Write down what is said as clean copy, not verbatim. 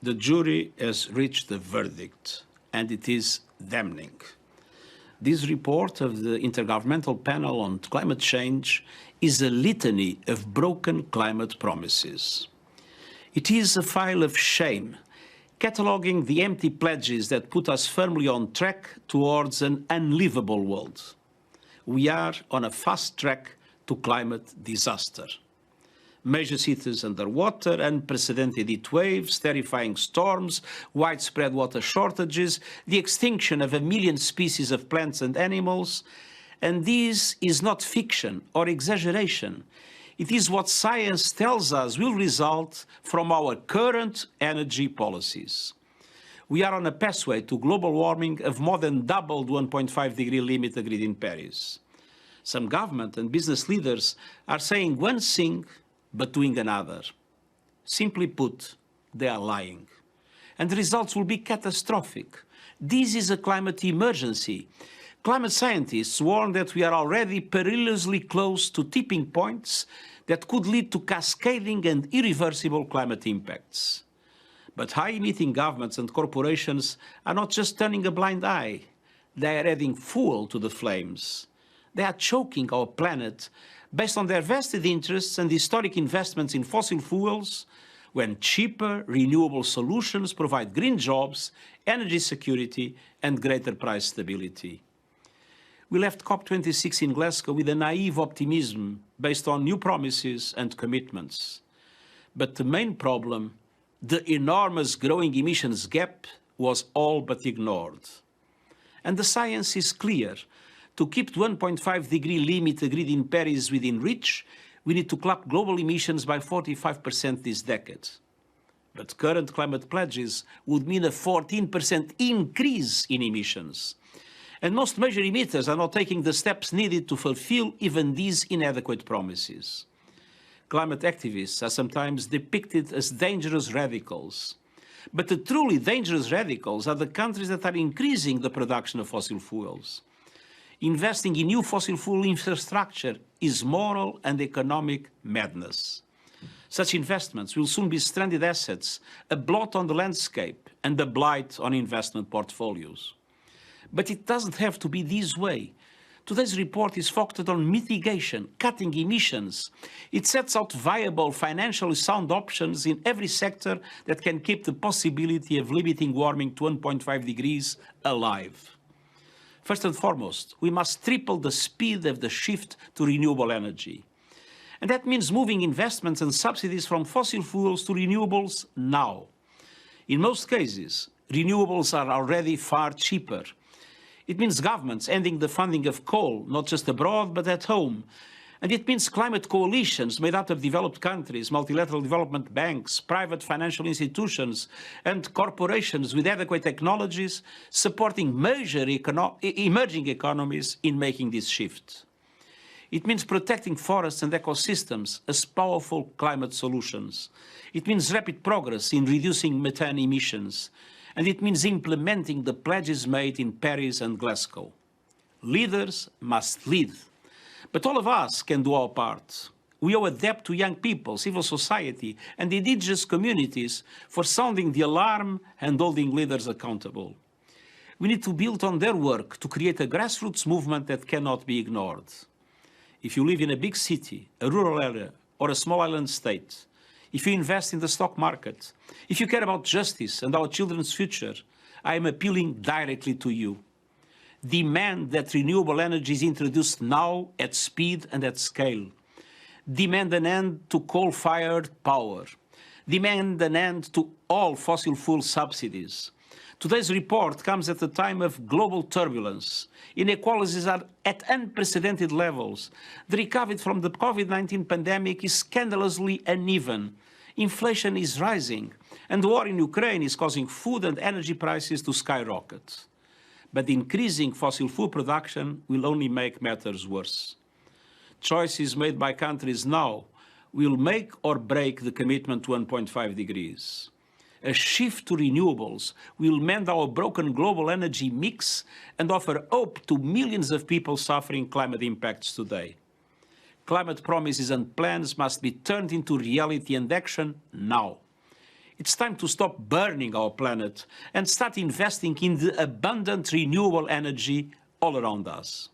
The jury has reached a verdict, and it is damning. This report of the Intergovernmental Panel on Climate Change is a litany of broken climate promises. It is a file of shame, cataloguing the empty pledges that put us firmly on track towards an unlivable world. We are on a fast track to climate disaster. Major cities underwater, unprecedented heat waves, terrifying storms, widespread water shortages, the extinction of 1 million species of plants and animals. And this is not fiction or exaggeration. It is what science tells us will result from our current energy policies. We are on a pathway to global warming of more than double the 1.5-degree limit agreed in Paris. Some government and business leaders are saying one thing but doing another. Simply put, they are lying. And the results will be catastrophic. This is a climate emergency. Climate scientists warn that we are already perilously close to tipping points that could lead to cascading and irreversible climate impacts. But high-emitting governments and corporations are not just turning a blind eye. They are adding fuel to the flames. They are choking our planet based on their vested interests and historic investments in fossil fuels, when cheaper, renewable solutions provide green jobs, energy security, and greater price stability. We left COP26 in Glasgow with a naive optimism based on new promises and commitments. But the main problem, the enormous growing emissions gap, was all but ignored. And the science is clear. To keep the 1.5-degree limit agreed in Paris within reach, we need to cut global emissions by 45% this decade. But current climate pledges would mean a 14% increase in emissions. And most major emitters are not taking the steps needed to fulfill even these inadequate promises. Climate activists are sometimes depicted as dangerous radicals. But the truly dangerous radicals are the countries that are increasing the production of fossil fuels. Investing in new fossil fuel infrastructure is moral and economic madness. Such investments will soon be stranded assets, a blot on the landscape and a blight on investment portfolios. But it doesn't have to be this way. Today's report is focused on mitigation, cutting emissions. It sets out viable, financially sound options in every sector that can keep the possibility of limiting warming to 1.5 degrees alive. First and foremost, we must triple the speed of the shift to renewable energy. And that means moving investments and subsidies from fossil fuels to renewables now. In most cases, renewables are already far cheaper. It means governments ending the funding of coal, not just abroad, but at home. And it means climate coalitions made up of developed countries, multilateral development banks, private financial institutions, and corporations with adequate technologies supporting major emerging economies in making this shift. It means protecting forests and ecosystems as powerful climate solutions. It means rapid progress in reducing methane emissions. And it means implementing the pledges made in Paris and Glasgow. Leaders must lead. But all of us can do our part. We owe a debt to young people, civil society, and indigenous communities for sounding the alarm and holding leaders accountable. We need to build on their work to create a grassroots movement that cannot be ignored. If you live in a big city, a rural area, or a small island state, if you invest in the stock market, if you care about justice and our children's future, I am appealing directly to you. Demand that renewable energy is introduced now at speed and at scale. Demand an end to coal-fired power. Demand an end to all fossil fuel subsidies. Today's report comes at a time of global turbulence. Inequalities are at unprecedented levels. The recovery from the COVID-19 pandemic is scandalously uneven. Inflation is rising, and the war in Ukraine is causing food and energy prices to skyrocket. But increasing fossil fuel production will only make matters worse. Choices made by countries now will make or break the commitment to 1.5 degrees. A shift to renewables will mend our broken global energy mix and offer hope to millions of people suffering climate impacts today. Climate promises and plans must be turned into reality and action now. It's time to stop burning our planet and start investing in the abundant renewable energy all around us.